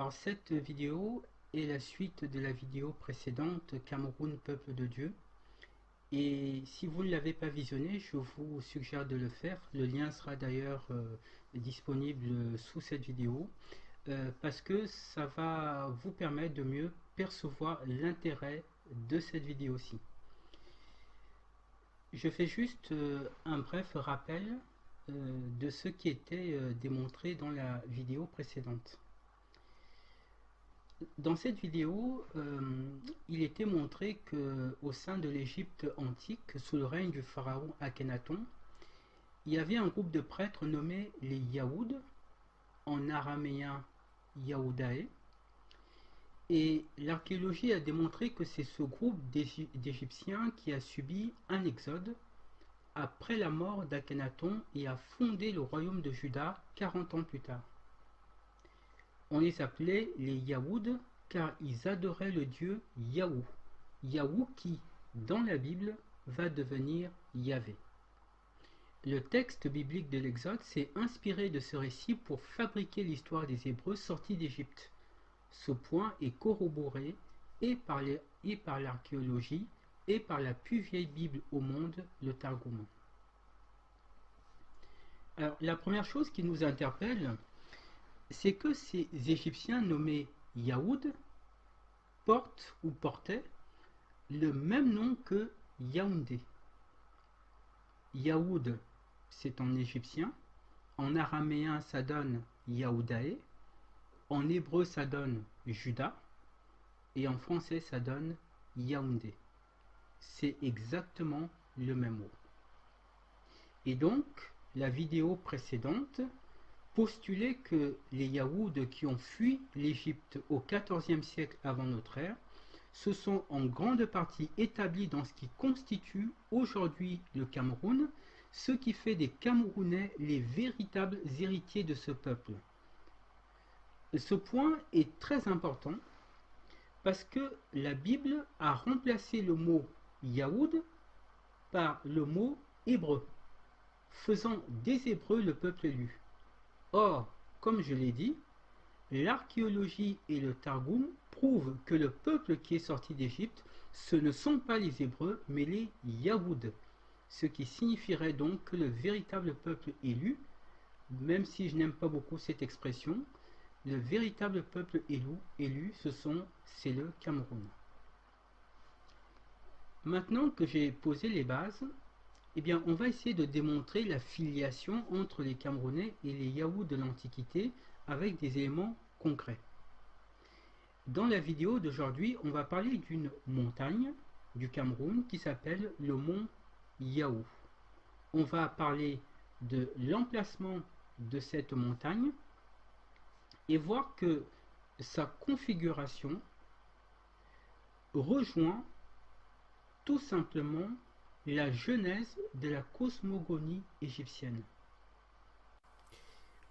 Alors cette vidéo est la suite de la vidéo précédente Cameroun, peuple de Dieu. Et si vous ne l'avez pas visionné, je vous suggère de le faire. Le lien sera d'ailleurs disponible sous cette vidéo parce que ça va vous permettre de mieux percevoir l'intérêt de cette vidéo-ci. Je fais juste un bref rappel de ce qui était démontré dans la vidéo précédente. Dans cette vidéo, il était montré qu'au sein de l'Égypte antique, sous le règne du pharaon Akhenaton, il y avait un groupe de prêtres nommés les Yaouds, en araméen Yaoudae, et l'archéologie a démontré que c'est ce groupe d'Égyptiens qui a subi un exode après la mort d'Akhenaton et a fondé le royaume de Juda 40 ans plus tard. On les appelait les Yaouds car ils adoraient le dieu Yahou, Yahou qui, dans la Bible, va devenir Yahvé. Le texte biblique de l'Exode s'est inspiré de ce récit pour fabriquer l'histoire des Hébreux sortis d'Égypte. Ce point est corroboré et par l'archéologie et par la plus vieille Bible au monde, le Targum. Alors, la première chose qui nous interpelle, c'est que ces Égyptiens nommés Yaoud portent ou portaient le même nom que Yaoundé. Yaoud, c'est en égyptien, en araméen ça donne Yaoudae, en hébreu ça donne Juda, et en français ça donne Yaoundé. C'est exactement le même mot. Et donc, la vidéo précédente postulait que les Yaouds qui ont fui l'Égypte au XIVe siècle avant notre ère se sont en grande partie établis dans ce qui constitue aujourd'hui le Cameroun, ce qui fait des Camerounais les véritables héritiers de ce peuple. Ce point est très important parce que la Bible a remplacé le mot Yaoud par le mot hébreu, faisant des Hébreux le peuple élu. Or, comme je l'ai dit, l'archéologie et le Targum prouvent que le peuple qui est sorti d'Égypte, ce ne sont pas les Hébreux, mais les Yaouds, ce qui signifierait donc que le véritable peuple élu, même si je n'aime pas beaucoup cette expression, le véritable peuple élu, c'est le Cameroun. Maintenant que j'ai posé les bases, eh bien, on va essayer de démontrer la filiation entre les Camerounais et les Yaouds de l'Antiquité avec des éléments concrets. Dans la vidéo d'aujourd'hui, on va parler d'une montagne du Cameroun qui s'appelle le mont Yahou. On va parler de l'emplacement de cette montagne et voir que sa configuration rejoint tout simplement la genèse de la cosmogonie égyptienne.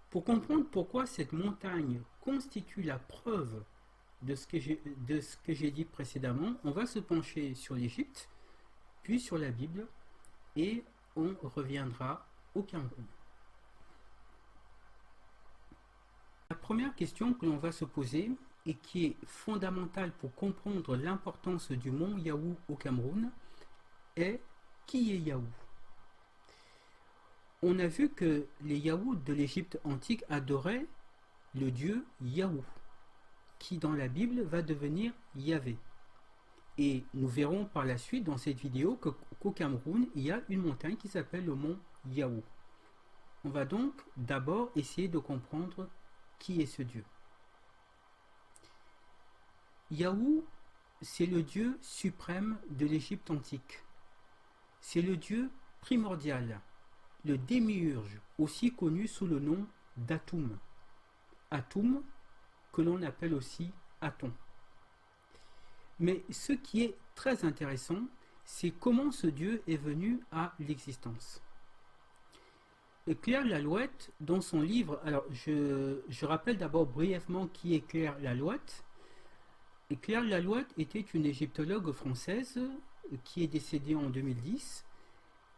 Pour comprendre pourquoi cette montagne constitue la preuve de ce que j'ai dit précédemment, on va se pencher sur l'Égypte, puis sur la Bible, et on reviendra au Cameroun. La première question que l'on va se poser, et qui est fondamentale pour comprendre l'importance du mont Yahou au Cameroun, est qui est Yahou? On a vu que les Yaouds de l'Égypte antique adoraient le dieu Yahou, qui dans la Bible va devenir Yahvé. Et nous verrons par la suite dans cette vidéo qu'au Cameroun, il y a une montagne qui s'appelle le mont Yahou. On va donc d'abord essayer de comprendre qui est ce dieu. Yahou, c'est le dieu suprême de l'Égypte antique. C'est le dieu primordial, le démiurge, aussi connu sous le nom d'Atum. Atum, que l'on appelle aussi Aton. Mais ce qui est très intéressant, c'est comment ce dieu est venu à l'existence. Claire Lalouette, dans son livre, alors je rappelle d'abord brièvement qui est Claire Lalouette. Et Claire Lalouette était une égyptologue française qui est décédée en 2010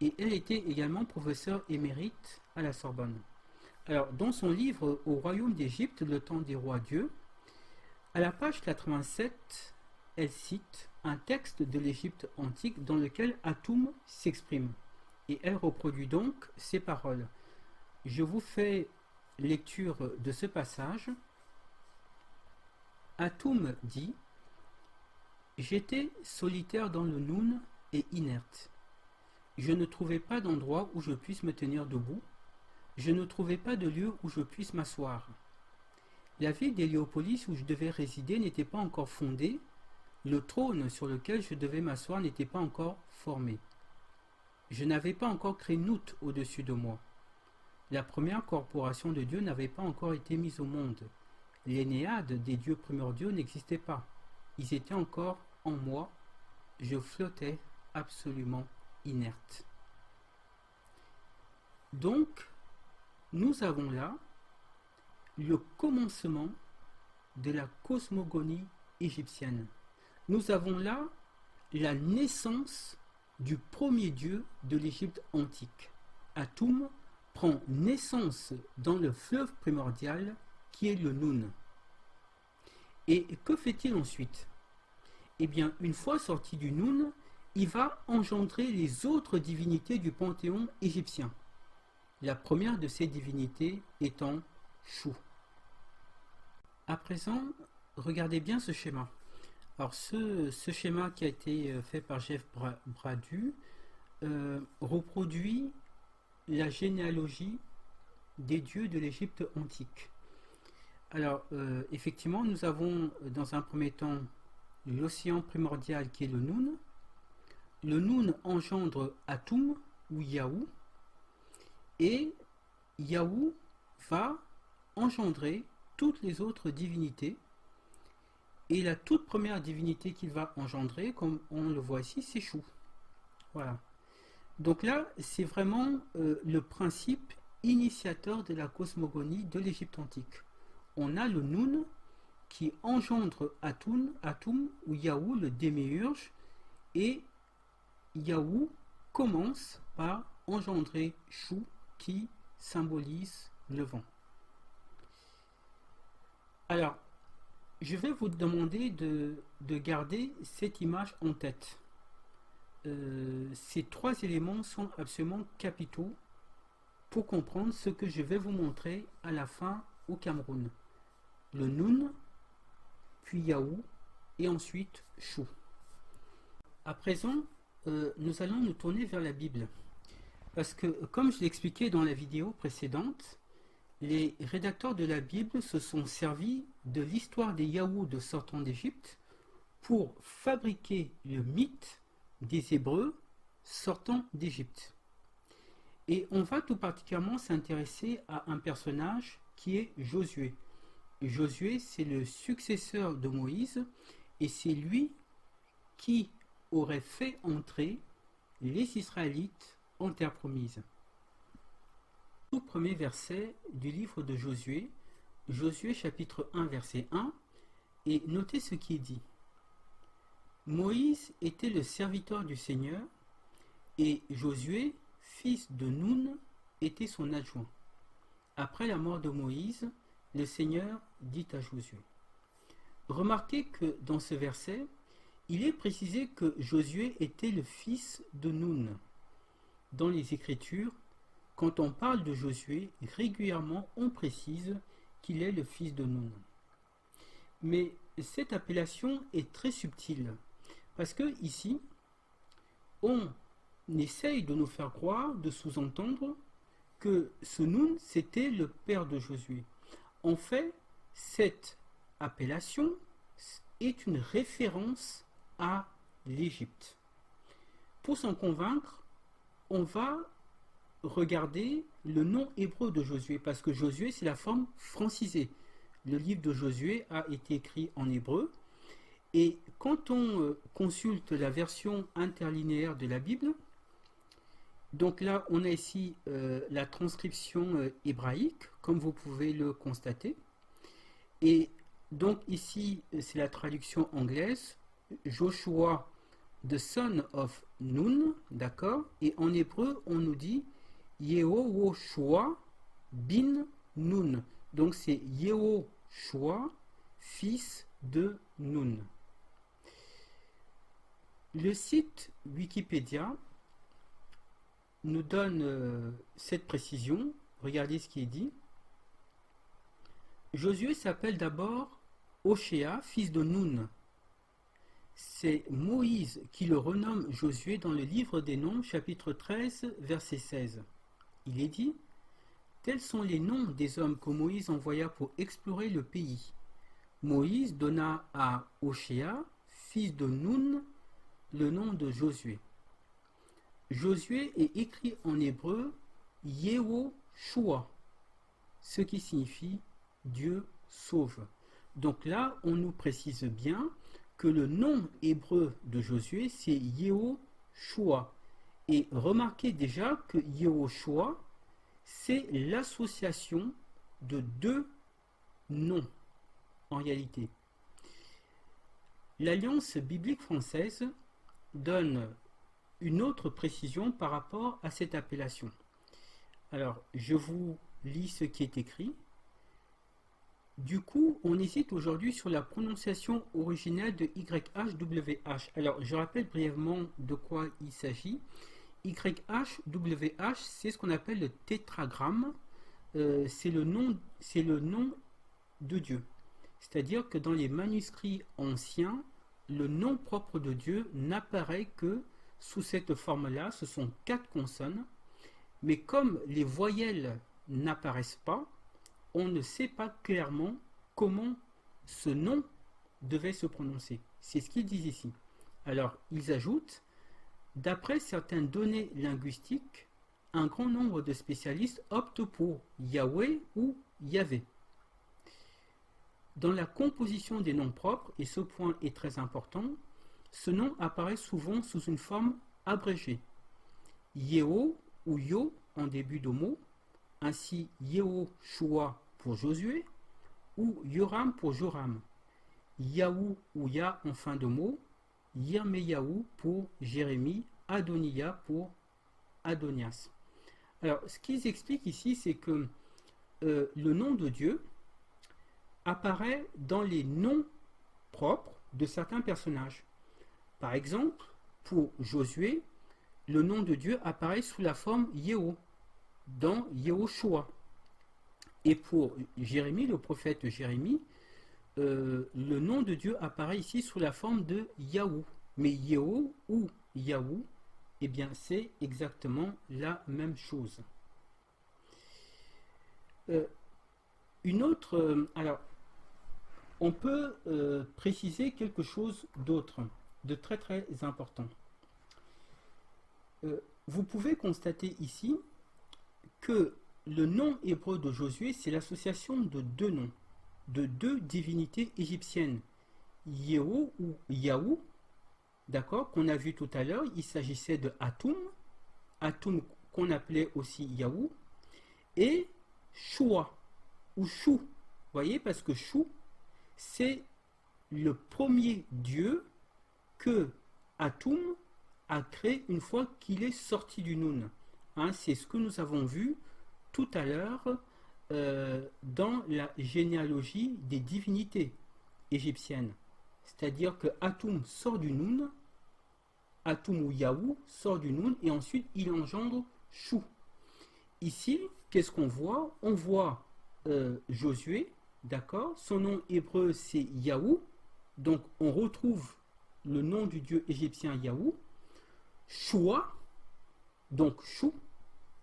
et elle était également professeure émérite à la Sorbonne. Alors, dans son livre Au royaume d'Égypte, le temps des rois dieux, À la page 87, elle cite un texte de l'Égypte antique dans lequel Atum s'exprime. Et elle reproduit donc ces paroles. Je vous fais lecture de ce passage. Atum dit « J'étais solitaire dans le Noun et inerte. Je ne trouvais pas d'endroit où je puisse me tenir debout. Je ne trouvais pas de lieu où je puisse m'asseoir. La ville d'Héliopolis où je devais résider n'était pas encore fondée. Le trône sur lequel je devais m'asseoir n'était pas encore formé. Je n'avais pas encore créé Nout au-dessus de moi. La première corporation de Dieu n'avait pas encore été mise au monde. Les néades des dieux primordiaux n'existaient pas. Ils étaient encore en moi. Je flottais absolument inerte. » Donc, nous avons là le commencement de la cosmogonie égyptienne. Nous avons là la naissance du premier dieu de l'Égypte antique. Atum prend naissance dans le fleuve primordial qui est le Noun. Et que fait-il ensuite? Eh bien, une fois sorti du Noun, il va engendrer les autres divinités du panthéon égyptien. La première de ces divinités étant Chou. À présent, regardez bien ce schéma. Alors ce schéma qui a été fait par Jeff Bradu reproduit la généalogie des dieux de l'Égypte antique. Alors effectivement, nous avons dans un premier temps l'océan primordial qui est le Noun. Le Noun engendre Atum ou Yahou, et Yahou va engendrer toutes les autres divinités. Et la toute première divinité qu'il va engendrer, comme on le voit ici, c'est Chou. Voilà. Donc là, c'est vraiment le principe initiateur de la cosmogonie de l'Égypte antique. On a le Noun qui engendre Atum ou Yahou, le démiurge, et Yahou commence par engendrer Chou qui symbolise le vent. Alors, je vais vous demander de garder cette image en tête. Ces trois éléments sont absolument capitaux pour comprendre ce que je vais vous montrer à la fin au Cameroun. Le Noun, puis Yahou, et ensuite Chou. À présent, nous allons nous tourner vers la Bible. Parce que, comme je l'expliquais dans la vidéo précédente, les rédacteurs de la Bible se sont servis de l'histoire des Yahous de sortant d'Égypte pour fabriquer le mythe des Hébreux sortant d'Égypte. Et on va tout particulièrement s'intéresser à un personnage qui est Josué. Josué, c'est le successeur de Moïse, et c'est lui qui aurait fait entrer les Israélites en terre promise. Tout premier verset du livre de Josué, Josué chapitre 1 verset 1, et notez ce qui est dit. Moïse était le serviteur du Seigneur, et Josué, fils de Noun, était son adjoint. Après la mort de Moïse, le Seigneur dit à Josué. Remarquez que dans ce verset, il est précisé que Josué était le fils de Noun. Dans les Écritures, quand on parle de Josué, régulièrement on précise qu'il est le fils de Noun. Mais cette appellation est très subtile, parce que ici, on essaye de nous faire croire, de sous-entendre, que ce Noun, c'était le père de Josué. En fait, cette appellation est une référence à l'Égypte. Pour s'en convaincre, on va regarder le nom hébreu de Josué, parce que Josué, c'est la forme francisée. Le livre de Josué a été écrit en hébreu, et quand on consulte la version interlinéaire de la Bible, donc là, on a ici la transcription hébraïque, comme vous pouvez le constater, et donc ici, c'est la traduction anglaise, Joshua, the son of Nun, d'accord, et en hébreu, on nous dit Yehoshua bin Nun. Donc c'est Yehoshua, fils de Nun. Le site Wikipédia nous donne cette précision. Regardez ce qui est dit. Josué s'appelle d'abord Oshéa, fils de Nun. C'est Moïse qui le renomme Josué dans le livre des Noms, chapitre 13, verset 16. Il est dit: tels sont les noms des hommes que Moïse envoya pour explorer le pays. Moïse donna à Oshéa, fils de Nun, le nom de Josué. Josué est écrit en hébreu Yehoshua, ce qui signifie Dieu sauve. Donc là, on nous précise bien que le nom hébreu de Josué, c'est Yehoshua. Et remarquez déjà que Yehoshua, c'est l'association de deux noms, en réalité. L'Alliance biblique française donne une autre précision par rapport à cette appellation. Alors, je vous lis ce qui est écrit. Du coup, on hésite aujourd'hui sur la prononciation originale de YHWH. Alors, je rappelle brièvement de quoi il s'agit. YHWH, c'est ce qu'on appelle le tétragramme. C'est le nom de Dieu. C'est-à-dire que dans les manuscrits anciens, le nom propre de Dieu n'apparaît que sous cette forme-là. Ce sont 4 consonnes. Mais comme les voyelles n'apparaissent pas, on ne sait pas clairement comment ce nom devait se prononcer. C'est ce qu'ils disent ici. Alors, ils ajoutent: d'après certaines données linguistiques, un grand nombre de spécialistes optent pour Yahweh ou Yahvé. Dans la composition des noms propres, et ce point est très important, ce nom apparaît souvent sous une forme abrégée. Yeho ou Yo en début de mot, ainsi Yehoshua pour Josué, ou Yoram pour Joram, Yahou ou Ya en fin de mot, Yirmeyahu pour Jérémie, Adonia pour Adonias. Alors, ce qu'ils expliquent ici, c'est que le nom de Dieu apparaît dans les noms propres de certains personnages. Par exemple, pour Josué, le nom de Dieu apparaît sous la forme Yeho, dans Yehoshua. Et pour Jérémie, le prophète Jérémie, le nom de Dieu apparaît ici sous la forme de Yahou. Mais Yeho ou Yahou, eh bien c'est exactement la même chose. Alors, on peut préciser quelque chose d'autre, de très très important. Vous pouvez constater ici que le nom hébreu de Josué, c'est l'association de deux noms, de deux divinités égyptiennes, Yeho ou Yahou, d'accord, qu'on a vu tout à l'heure. Il s'agissait de Atum qu'on appelait aussi Yahou, et Shua ou Chou, voyez, parce que Chou, c'est le premier dieu que Atum a créé une fois qu'il est sorti du Noun. Hein, c'est ce que nous avons vu tout à l'heure dans la généalogie des divinités égyptiennes. C'est-à-dire que Atum sort du Noun, Atum ou Yahou sort du Noun, et ensuite il engendre Chou. Ici, qu'est-ce qu'on voit? On voit Josué, d'accord? Son nom hébreu c'est Yahou, donc on retrouve le nom du dieu égyptien Yahou, Shua, donc Chou,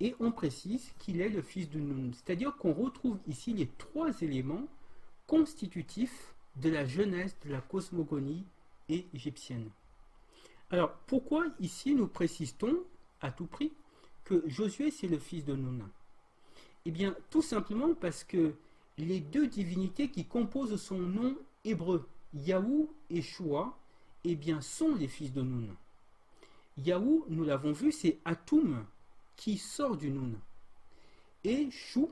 et on précise qu'il est le fils de Nun. C'est-à-dire qu'on retrouve ici les 3 éléments constitutifs de la genèse de la cosmogonie égyptienne. Alors, pourquoi ici nous précisons à tout prix que Josué c'est le fils de Nun? Eh bien, tout simplement parce que les deux divinités qui composent son nom hébreu, Yahou et Shua, eh bien, sont les fils de Nun. Yahou, nous l'avons vu, c'est Atum qui sort du Nun. Et Chou,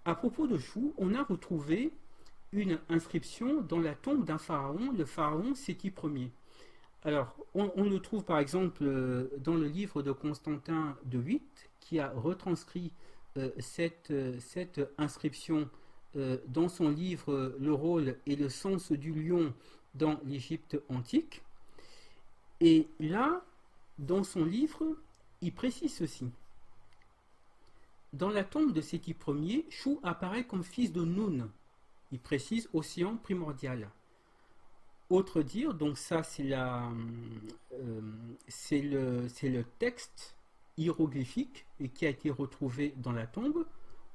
à propos de Chou, on a retrouvé une inscription dans la tombe d'un pharaon, le pharaon Séti Ier. Alors, on le trouve par exemple dans le livre de Constantin de 8, qui a retranscrit cette inscription dans son livre Le rôle et le sens du lion dans l'Égypte antique. Et là, dans son livre, il précise ceci. Dans la tombe de Séti Ier, Chou apparaît comme fils de Nun. Il précise océan primordial. Autre dire, donc ça c'est le texte hiéroglyphique et qui a été retrouvé dans la tombe.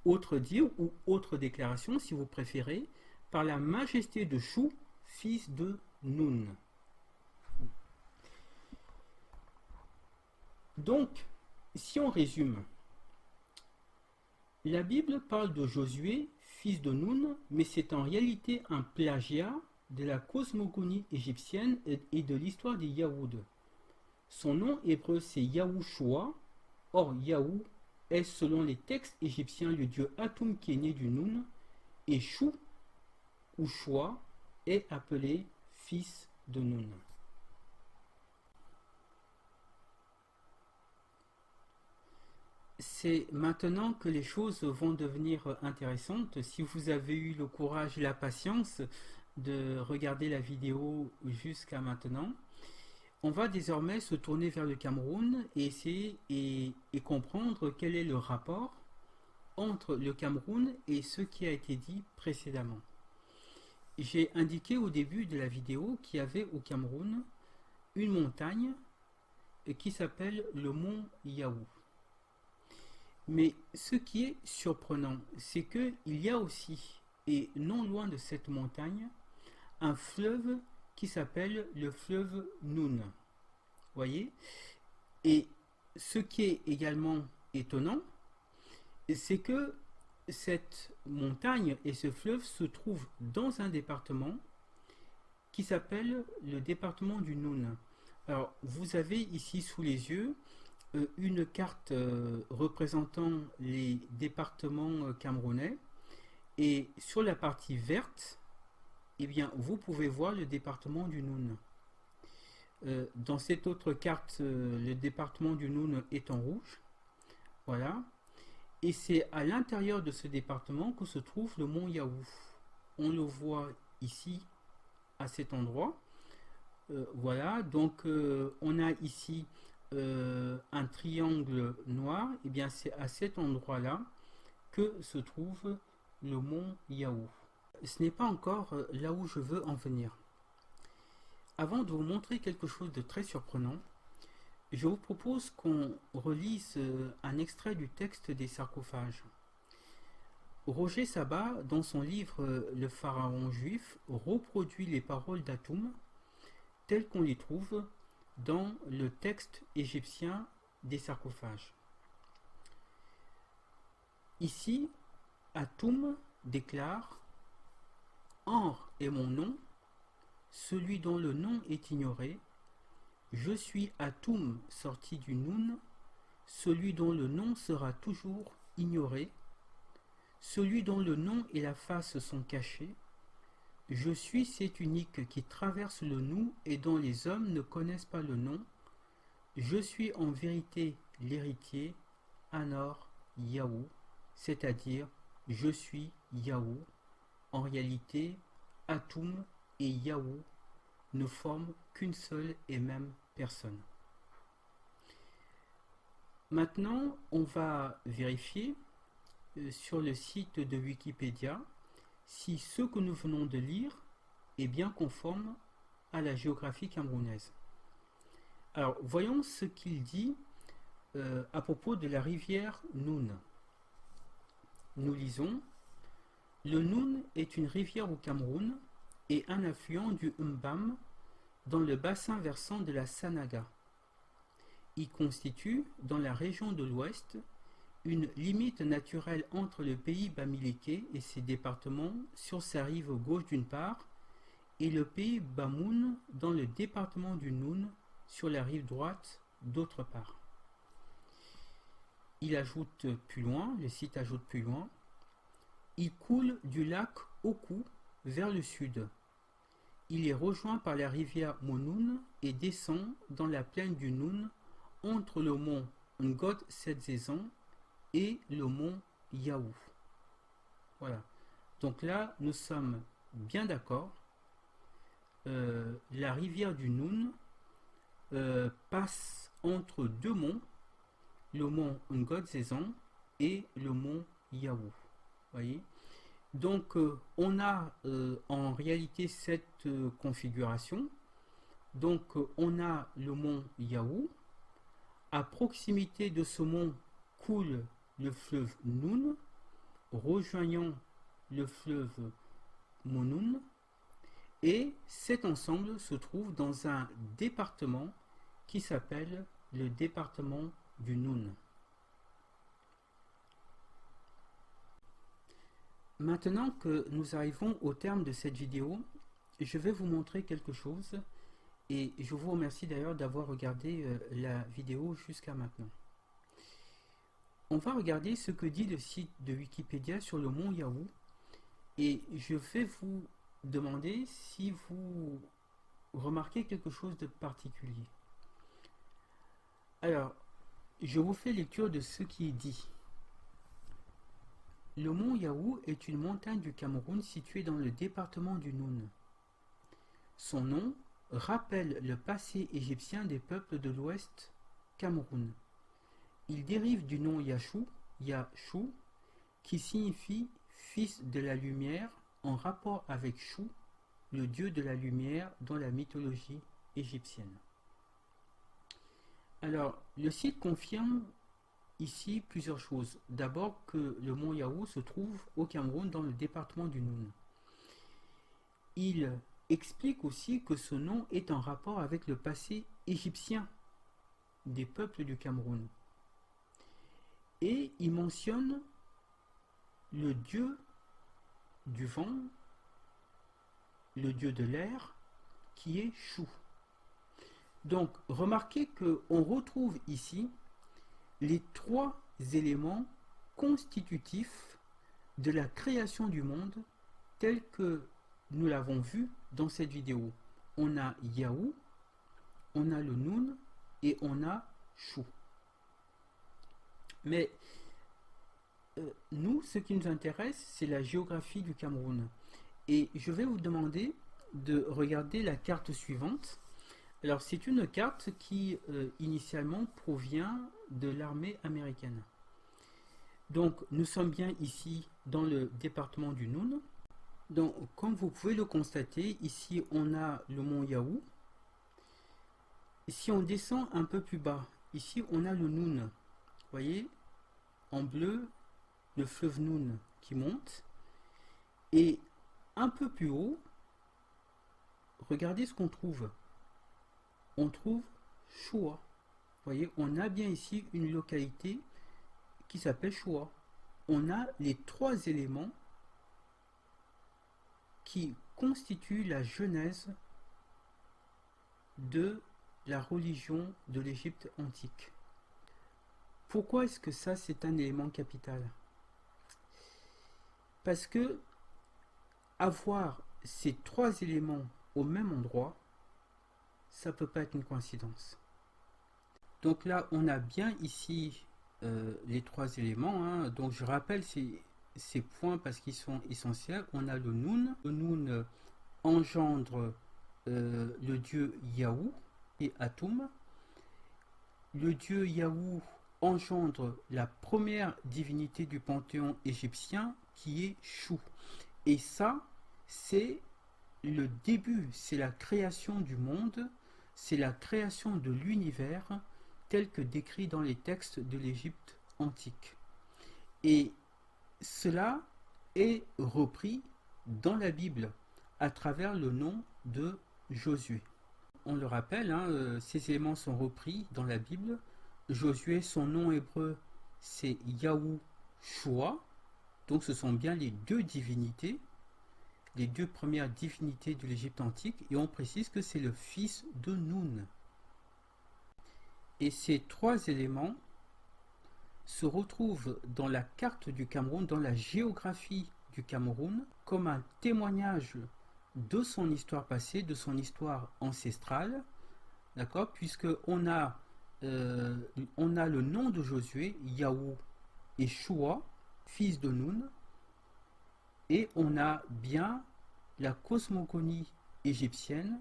Autre dire ou autre déclaration, si vous préférez, par la majesté de Chou, fils de Nun. Donc, si on résume, la Bible parle de Josué, fils de Nun, mais c'est en réalité un plagiat de la cosmogonie égyptienne et de l'histoire des Yahoud. Son nom hébreu c'est Yahushua. Or Yahou est selon les textes égyptiens le dieu Atum qui est né du Nun, et Chou ou Shua est appelé fils de Nun. C'est maintenant que les choses vont devenir intéressantes. Si vous avez eu le courage et la patience de regarder la vidéo jusqu'à maintenant, on va désormais se tourner vers le Cameroun et essayer et comprendre quel est le rapport entre le Cameroun et ce qui a été dit précédemment. J'ai indiqué au début de la vidéo qu'il y avait au Cameroun une montagne qui s'appelle le mont Yahou. Mais ce qui est surprenant, c'est qu'il y a aussi, et non loin de cette montagne, un fleuve qui s'appelle le fleuve Nun. Voyez? Et ce qui est également étonnant, c'est que cette montagne et ce fleuve se trouvent dans un département qui s'appelle le département du Nun. Alors, vous avez ici sous les yeux une carte représentant les départements camerounais, et sur la partie verte, eh bien, vous pouvez voir le département du Nun. Dans cette autre carte, le département du Nun est en rouge. Voilà. Et c'est à l'intérieur de ce département que se trouve le mont Yahou. On le voit ici, à cet endroit. Voilà. Donc, on a ici un triangle noir. Et bien, c'est à cet endroit-là que se trouve le mont Yahou. Ce n'est pas encore là où je veux en venir. Avant de vous montrer quelque chose de très surprenant, je vous propose qu'on relise un extrait du texte des sarcophages. Roger Sabat, dans son livre Le pharaon juif, reproduit les paroles d'Atum telles qu'on les trouve dans le texte égyptien des sarcophages. Ici, Atum déclare « Anre est mon nom, celui dont le nom est ignoré. Je suis Atum sorti du Nun, celui dont le nom sera toujours ignoré, celui dont le nom et la face sont cachés. Je suis cet unique qui traverse le nous et dont les hommes ne connaissent pas le nom. Je suis en vérité l'héritier, Anor Yahou, c'est-à-dire je suis Yahou. En réalité, Atum et Yahou ne forment qu'une seule et même personne. Maintenant, on va vérifier sur le site de Wikipédia si ce que nous venons de lire est bien conforme à la géographie camerounaise. Alors, voyons ce qu'il dit à propos de la rivière Nun. Nous lisons « Le Nun est une rivière au Cameroun et un affluent du Mbam dans le bassin versant de la Sanaga. Il constitue, dans la région de l'Ouest, une limite naturelle entre le pays bamileke et ses départements sur sa rive gauche d'une part, et le pays Bamoun dans le département du Nun sur la rive droite d'autre part. » Il ajoute plus loin, le site ajoute plus loin, « Il coule du lac Oku vers le sud. Il est rejoint par la rivière Monoun et descend dans la plaine du Nun entre le mont Ngod Sedzezan et le mont Yahou. » Voilà. Donc là, nous sommes bien d'accord. La rivière du Noun passe entre deux monts, le mont Ngodzezan et le mont Yahou. Voyez. Donc on a en réalité cette configuration. Donc on a le mont Yahou. À proximité de ce mont coule le fleuve Noun, rejoignant le fleuve Monoun. Et cet ensemble se trouve dans un département qui s'appelle le département du Noun. Maintenant que nous arrivons au terme de cette vidéo, je vais vous montrer quelque chose et je vous remercie d'ailleurs d'avoir regardé la vidéo jusqu'à maintenant. On va regarder ce que dit le site de Wikipédia sur le mont Yahou et je vais vous demander si vous remarquez quelque chose de particulier. Alors, je vous fais lecture de ce qui est dit. Le mont Yahou est une montagne du Cameroun située dans le département du Noun. Son nom rappelle le passé égyptien des peuples de l'Ouest Cameroun. Il dérive du nom Yachou, Yachou, qui signifie fils de la lumière, en rapport avec Chou, le dieu de la lumière dans la mythologie égyptienne. Alors, le site confirme ici plusieurs choses. D'abord que le mont Yahou se trouve au Cameroun dans le département du Noun. Il explique aussi que ce nom est en rapport avec le passé égyptien des peuples du Cameroun. Et il mentionne le dieu du vent, le dieu de l'air, qui est Chou. Donc, remarquez qu'on retrouve ici les trois éléments constitutifs de la création du monde tel que nous l'avons vu dans cette vidéo. On a Yahou, on a le Noun et on a Chou. Mais nous, ce qui nous intéresse, c'est la géographie du Cameroun. Et je vais vous demander de regarder la carte suivante. Alors, c'est une carte qui, initialement, provient de l'armée américaine. Donc, nous sommes bien ici dans le département du Noun. Donc, comme vous pouvez le constater, ici, on a le mont Yahou. Si on descend un peu plus bas, ici, on a le Noun. Vous voyez, en bleu, le fleuve Noun qui monte. Et un peu plus haut, regardez ce qu'on trouve. On trouve Choua. Vous voyez, on a bien ici une localité qui s'appelle Choua. On a les trois éléments qui constituent la genèse de la religion de l'Égypte antique. Pourquoi est-ce que ça, c'est un élément capital? Parce que avoir ces trois éléments au même endroit, ça ne peut pas être une coïncidence. Donc là, on a bien ici les trois éléments. Hein. Donc je rappelle ces points parce qu'ils sont essentiels. On a le Noun. Le Noun engendre le dieu Yahou et Atum. Le dieu Yahou engendre la première divinité du panthéon égyptien qui est Chou. Et ça, c'est le début, c'est la création du monde, c'est la création de l'univers tel que décrit dans les textes de l'Égypte antique. Et cela est repris dans la Bible à travers le nom de Josué. On le rappelle, hein, ces éléments sont repris dans la Bible. Josué, son nom hébreu, c'est Yahushua. Donc ce sont bien les deux divinités, les deux premières divinités de l'Égypte antique. Et on précise que c'est le fils de Noun. Et ces trois éléments se retrouvent dans la carte du Cameroun, dans la géographie du Cameroun, comme un témoignage de son histoire passée, de son histoire ancestrale, d'accord, puisque on a le nom de Josué, Yahou et Choua, fils de Noun, Et on a bien la cosmogonie égyptienne,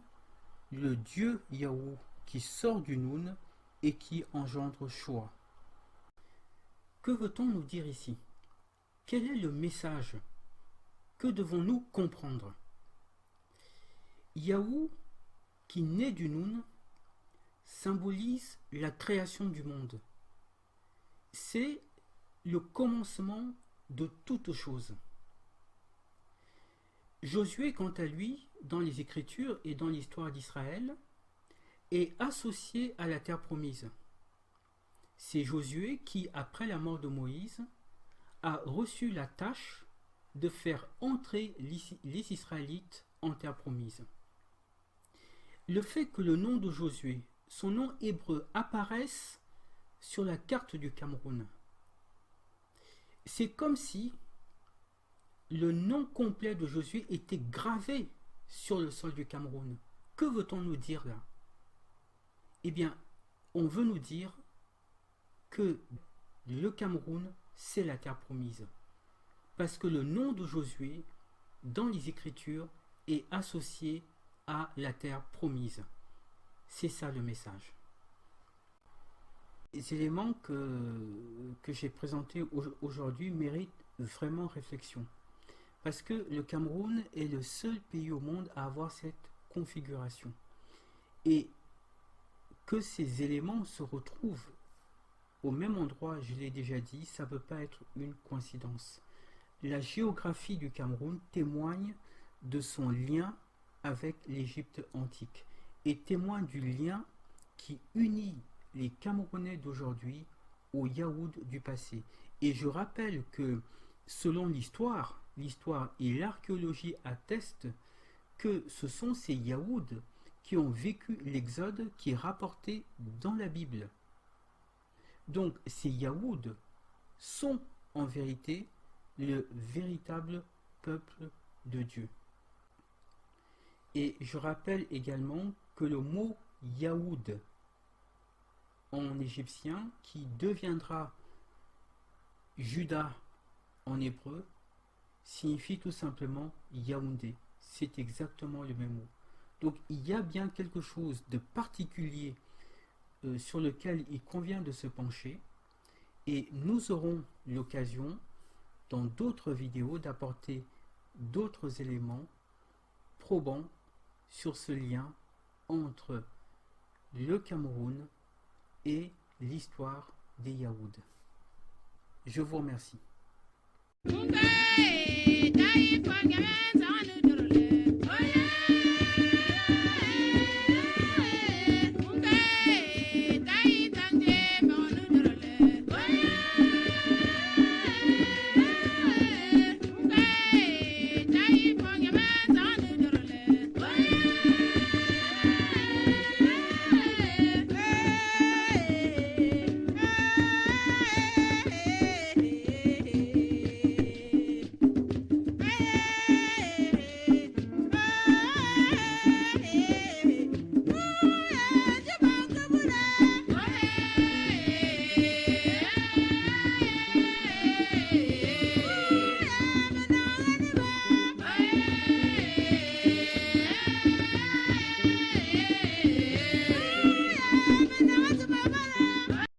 le dieu Yahou qui sort du Noun et qui engendre Shoah. Que veut-on nous dire ici? Quel est le message? Que devons-nous comprendre? Yahou, qui naît du Noun, symbolise la création du monde. C'est le commencement de toute chose. Josué, quant à lui, dans les Écritures et dans l'histoire d'Israël, est associé à la terre promise. C'est Josué qui, après la mort de Moïse, a reçu la tâche de faire entrer les Israélites en terre promise. Le fait que le nom de Josué, son nom hébreu, apparaisse sur la carte du Cameroun, c'est comme si le nom complet de Josué était gravé sur le sol du Cameroun. Que veut-on nous dire là? Eh bien, on veut nous dire que le Cameroun, c'est la terre promise. Parce que le nom de Josué, dans les Écritures, est associé à la terre promise. C'est ça le message. Les éléments que j'ai présentés aujourd'hui méritent vraiment réflexion. Parce que le Cameroun est le seul pays au monde à avoir cette configuration. Et que ces éléments se retrouvent au même endroit, je l'ai déjà dit, ça ne peut pas être une coïncidence. La géographie du Cameroun témoigne de son lien avec l'Égypte antique et témoigne du lien qui unit les Camerounais d'aujourd'hui aux Yaouds du passé. Et je rappelle que selon l'histoire et l'archéologie attestent que ce sont ces Yaouds qui ont vécu l'exode qui est rapporté dans la Bible. Donc ces Yaouds sont en vérité le véritable peuple de Dieu. Et je rappelle également que le mot Yaoud en égyptien, qui deviendra Juda en hébreu, signifie tout simplement Yaoundé. C'est exactement le même mot. Donc il y a bien quelque chose de particulier sur lequel il convient de se pencher, et nous aurons l'occasion dans d'autres vidéos d'apporter d'autres éléments probants sur ce lien entre le Cameroun et l'histoire des Yaouds. Je vous remercie.